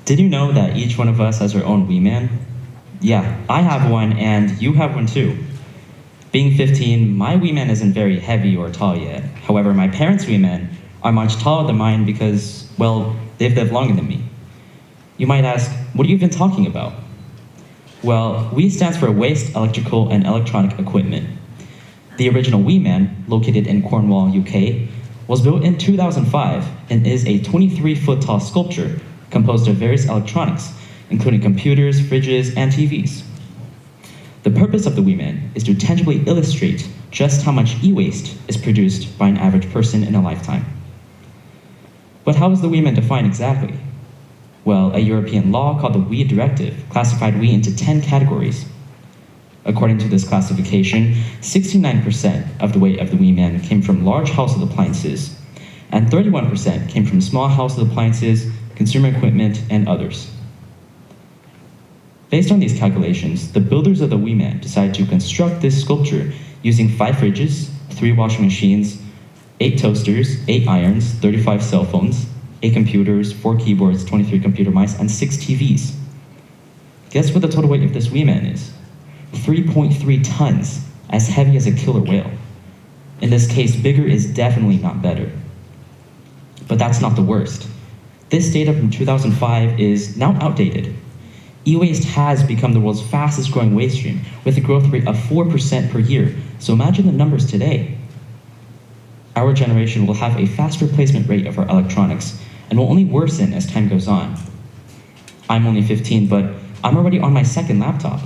Did you know that each one of us has our own wee man? Yeah, I have one and you have one too. Being 15, my wee man isn't very heavy or tall yet. However, my parents' wee men are much taller than mine because, well, they've lived longer than me. You might ask, what are you even talking about? Well, WEEE stands for Waste Electrical and Electronic Equipment. The original wee man, located in Cornwall, UK, was built in 2005 and is a 23-foot tall sculpture composed of various electronics, including computers, fridges, and TVs. The purpose of the wee man is to tangibly illustrate just how much e-waste is produced by an average person in a lifetime. But how is the wee man defined exactly? Well, a European law called the WEEE Directive classified WEEE into 10 categories. According to this classification, 69% of the weight of the wee man came from large household appliances, and 31% came from small household appliances, consumer equipment, and others. Based on these calculations, the builders of the wee man decided to construct this sculpture using 5 fridges, 3 washing machines, 8 toasters, 8 irons, 35 cell phones, 8 computers, 4 keyboards, 23 computer mice, and 6 TVs. Guess what the total weight of this wee man is? 3.3 tons, as heavy as a killer whale. In this case, bigger is definitely not better. But that's not the worst. This data from 2005 is now outdated. E-waste has become the world's fastest growing waste stream with a growth rate of 4% per year, so imagine the numbers today. Our generation will have a fast replacement rate of our electronics and will only worsen as time goes on. I'm only 15, but I'm already on my second laptop.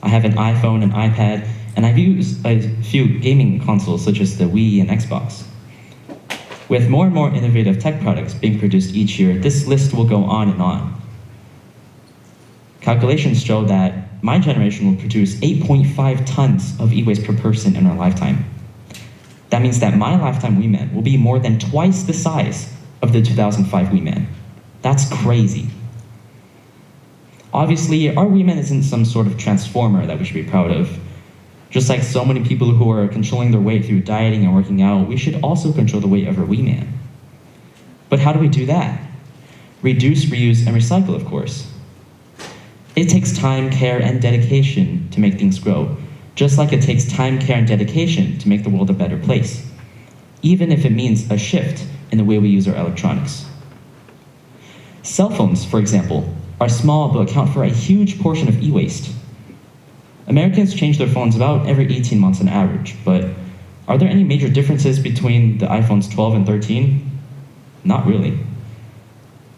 I have an iPhone, an iPad, and I've used a few gaming consoles such as the Wii and Xbox. With more and more innovative tech products being produced each year, this list will go on and on. Calculations show that my generation will produce 8.5 tons of e-waste per person in our lifetime. That means that my lifetime wee man will be more than twice the size of the 2005 wee man. That's crazy. Obviously, our wee man isn't some sort of transformer that we should be proud of. Just like so many people who are controlling their weight through dieting and working out, we should also control the weight of our wee man. But how do we do that? Reduce, reuse, and recycle, of course. It takes time, care, and dedication to make things grow, just like it takes time, care, and dedication to make the world a better place, even if it means a shift in the way we use our electronics. Cell phones, for example, are small but account for a huge portion of e-waste. Americans change their phones about every 18 months on average, but are there any major differences between the iPhones 12 and 13? Not really.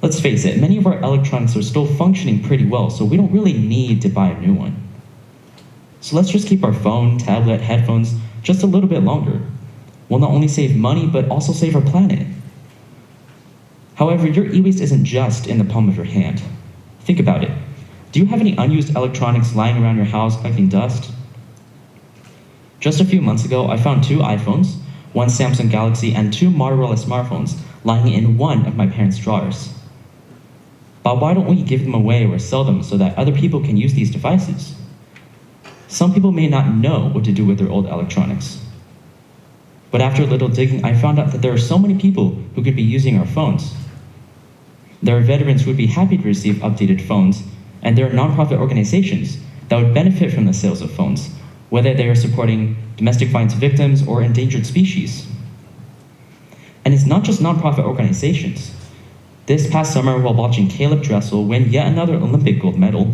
Let's face it, many of our electronics are still functioning pretty well, so we don't really need to buy a new one. So let's just keep our phone, tablet, headphones just a little bit longer. We'll not only save money, but also save our planet. However, your e-waste isn't just in the palm of your hand. Think about it. Do you have any unused electronics lying around your house collecting dust? Just a few months ago, I found 2 iPhones, 1 Samsung Galaxy, and 2 Motorola smartphones lying in one of my parents' drawers. But why don't we give them away or sell them so that other people can use these devices? Some people may not know what to do with their old electronics. But after a little digging, I found out that there are so many people who could be using our phones. There are veterans who would be happy to receive updated phones, and there are nonprofit organizations that would benefit from the sales of phones, whether they are supporting domestic violence victims or endangered species. And it's not just nonprofit organizations. This past summer, while watching Caleb Dressel win yet another Olympic gold medal,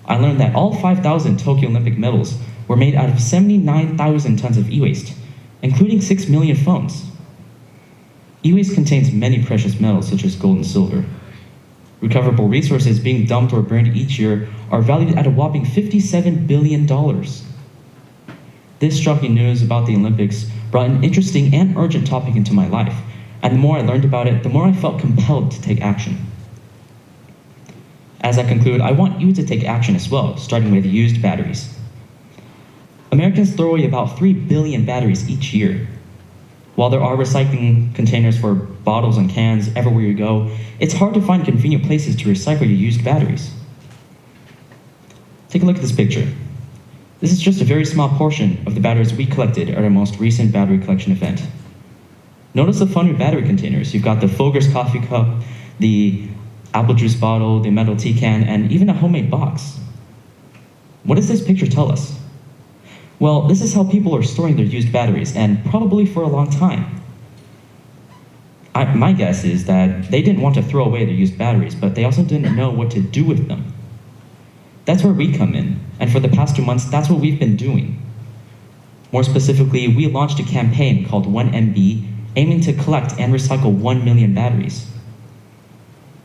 I learned that all 5,000 Tokyo Olympic medals were made out of 79,000 tons of e-waste, including 6 million phones. E-waste contains many precious metals such as gold and silver. Recoverable resources being dumped or burned each year are valued at a whopping $57 billion. This shocking news about the Olympics brought an interesting and urgent topic into my life, and the more I learned about it, the more I felt compelled to take action. As I conclude, I want you to take action as well, starting with used batteries. Americans throw away about 3 billion batteries each year. While there are recycling containers for bottles and cans everywhere you go, it's hard to find convenient places to recycle your used batteries. Take a look at this picture. This is just a very small portion of the batteries we collected at our most recent battery collection event. Notice the fun with battery containers. You've got the Folgers coffee cup, the apple juice bottle, the metal tea can, and even a homemade box. What does this picture tell us? Well, this is how people are storing their used batteries, and probably for a long time. My guess is that they didn't want to throw away their used batteries, but they also didn't know what to do with them. That's where we come in, and for the past 2 months, that's what we've been doing. More specifically, we launched a campaign called 1MB, aiming to collect and recycle 1 million batteries.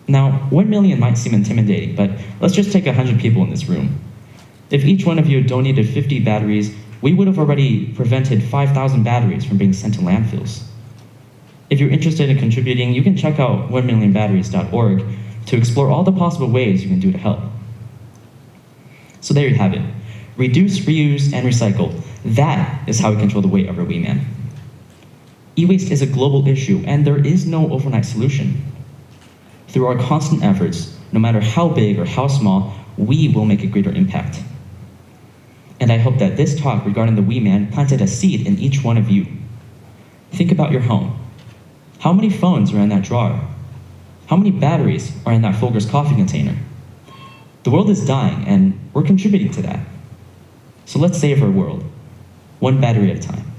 Now, 1 million might seem intimidating, but let's just take 100 people in this room. If each one of you donated 50 batteries, we would have already prevented 5,000 batteries from being sent to landfills. If you're interested in contributing, you can check out 1millionbatteries.org to explore all the possible ways you can do to help. So there you have it. Reduce, reuse, and recycle. That is how we control the weight of our WEEE man. E-waste is a global issue, and there is no overnight solution. Through our constant efforts, no matter how big or how small, we will make a greater impact. And I hope that this talk regarding the WEEE man planted a seed in each one of you. Think about your home. How many phones are in that drawer? How many batteries are in that Folgers coffee container? The world is dying, and we're contributing to that. So let's save our world, one battery at a time.